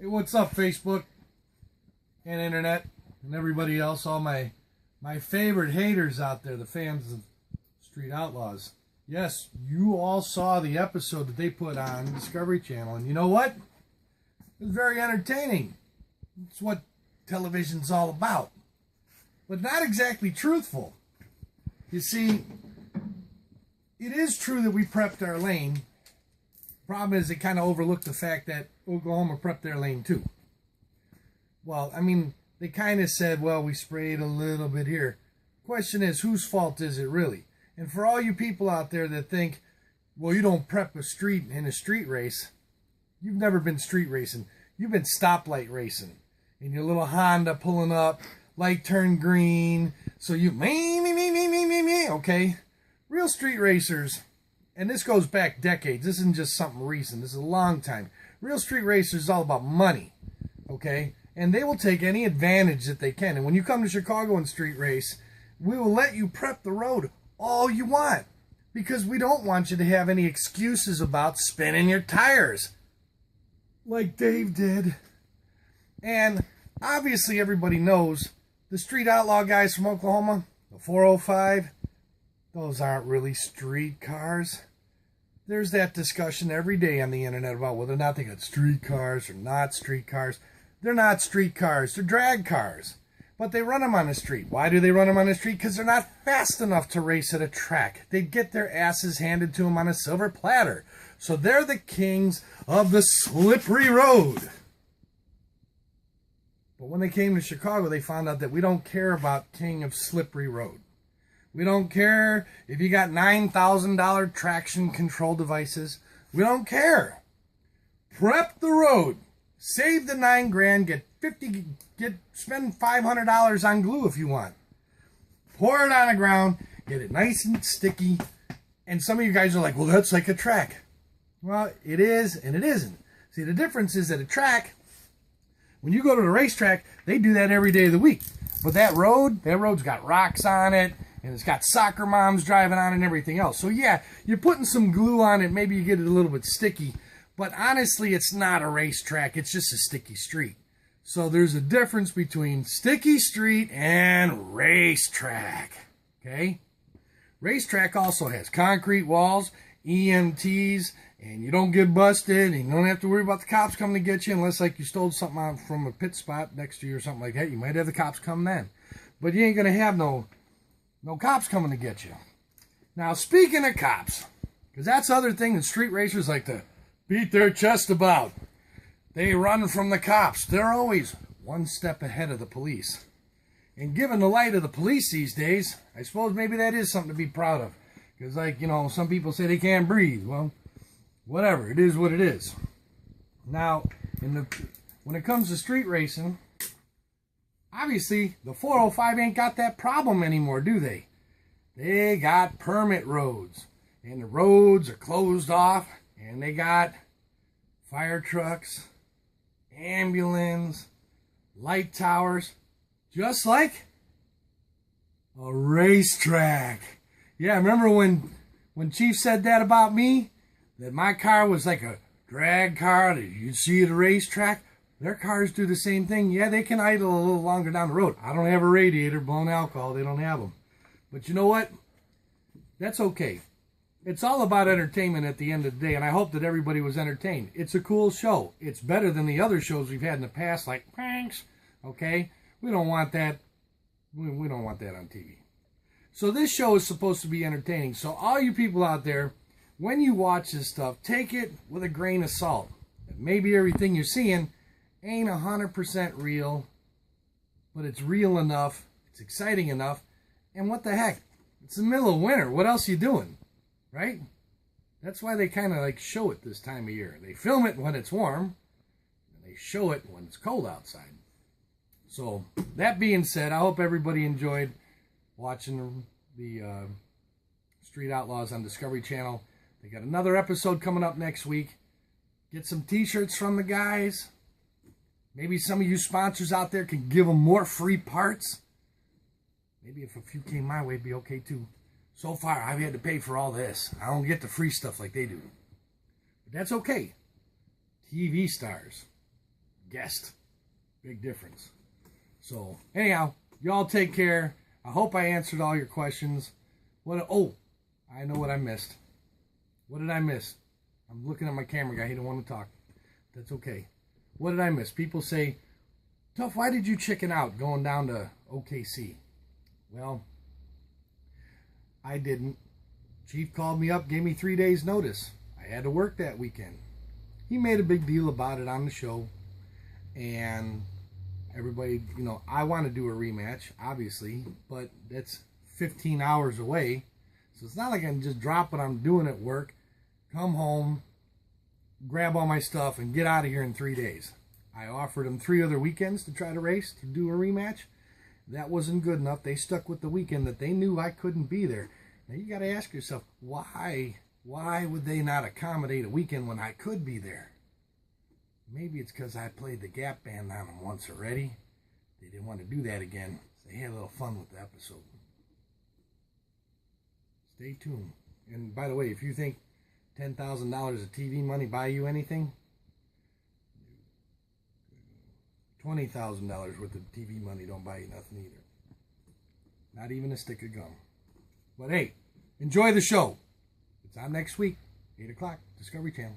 Hey, what's up, Facebook and internet and everybody else, all my favorite haters out there, the fans of Street Outlaws. Yes, you all saw the episode that they put on Discovery Channel, and you know what? It was very entertaining. It's what television's all about, but not exactly truthful. You see, it is true that we prepped our lane. Problem is, they kind of overlooked the fact that Oklahoma prepped their lane too. Well, I mean, they kind of said, well, we sprayed a little bit here. Question is, whose fault is it really? And for all you people out there that think, well, you don't prep a street in a street race, you've never been street racing. You've been stoplight racing. In your little Honda pulling up, light turned green, so you, okay? Real street racers, and this goes back decades. This isn't just something recent. This is a long time. Real street racers is all about money, okay? And they will take any advantage that they can. And when you come to Chicago and street race, we will let you prep the road all you want, because we don't want you to have any excuses about spinning your tires like Dave did. And obviously everybody knows the Street Outlaw guys from Oklahoma, the 405, those aren't really street cars. There's that discussion every day on the internet about whether or not they got street cars or not street cars. They're not street cars, they're drag cars. But they run them on the street. Why do they run them on the street? Because they're not fast enough to race at a track. They get their asses handed to them on a silver platter. So they're the kings of the slippery road. But when they came to Chicago, they found out that we don't care about king of slippery road. We don't care if you got $9,000 traction control devices. We don't care. Prep the road. Save the $9 grand. Spend $500 on glue if you want. Pour it on the ground. Get it nice and sticky. And some of you guys are like, well, that's like a track. Well, it is and it isn't. See, the difference is that a track, when you go to the racetrack, they do that every day of the week. But that road's got rocks on it, and it's got soccer moms driving on it and everything else. So yeah, you're putting some glue on it, maybe you get it a little bit sticky, but honestly, it's not a racetrack, it's just a sticky street. So there's a difference between sticky street and racetrack, okay? Racetrack also has concrete walls, EMTs, and you don't get busted, and you don't have to worry about the cops coming to get you unless, like, you stole something out from a pit spot next to you or something like that. You might have the cops come then. But you ain't going to have no cops coming to get you. Now, speaking of cops, because that's the other thing that street racers like to beat their chest about. They run from the cops. They're always one step ahead of the police. And given the light of the police these days, I suppose maybe that is something to be proud of. Because, like, you know, some people say they can't breathe. Well, whatever, it is what it is. Now, when it comes to street racing, obviously the 405 ain't got that problem anymore, do they? They got permit roads, and the roads are closed off, and they got fire trucks, ambulance, light towers, just like a racetrack. Yeah, remember when Chief said that about me? That my car was like a drag car that you'd see at a racetrack. Their cars do the same thing. Yeah, they can idle a little longer down the road. I don't have a radiator, blown alcohol. They don't have them. But you know what? That's okay. It's all about entertainment at the end of the day, and I hope that everybody was entertained. It's a cool show. It's better than the other shows we've had in the past, like pranks, okay? We don't want that. We don't want that on TV. So this show is supposed to be entertaining. So all you people out there, when you watch this stuff, take it with a grain of salt. Maybe everything you're seeing ain't 100% real, but it's real enough, it's exciting enough, and what the heck? It's the middle of winter. What else are you doing? Right? That's why they kind of like show it this time of year. They film it when it's warm, and they show it when it's cold outside. So, that being said, I hope everybody enjoyed watching the Street Outlaws on Discovery Channel. They got another episode coming up next week. Get some t-shirts from the guys. Maybe some of you sponsors out there can give them more free parts. Maybe if a few came my way, it'd be okay too. So far, I've had to pay for all this. I don't get the free stuff like they do. But that's okay. TV stars. guest. Big difference. So, anyhow, y'all take care. I hope I answered all your questions. Oh, I know what I missed. What did I miss? I'm looking at my camera guy. He don't want to talk. That's okay. What did I miss? People say, Tuff, why did you chicken out going down to OKC? Well, I didn't. Chief called me up, gave me 3 days notice. I had to work that weekend. He made a big deal about it on the show. And everybody, you know, I want to do a rematch, obviously, but that's 15 hours away. So it's not like I can just drop what I'm doing at work, come home, grab all my stuff, and get out of here in 3 days. I offered them 3 other weekends to try to race, to do a rematch. That wasn't good enough. They stuck with the weekend that they knew I couldn't be there. Now you got to ask yourself, why would they not accommodate a weekend when I could be there? Maybe it's because I played the Gap Band on them once already. They didn't want to do that again. So they had a little fun with the episode. Stay tuned. And by the way, if you think $10,000 of TV money buy you anything, $20,000 worth of TV money don't buy you nothing either. Not even a stick of gum. But hey, enjoy the show. It's on next week, 8 o'clock, Discovery Channel.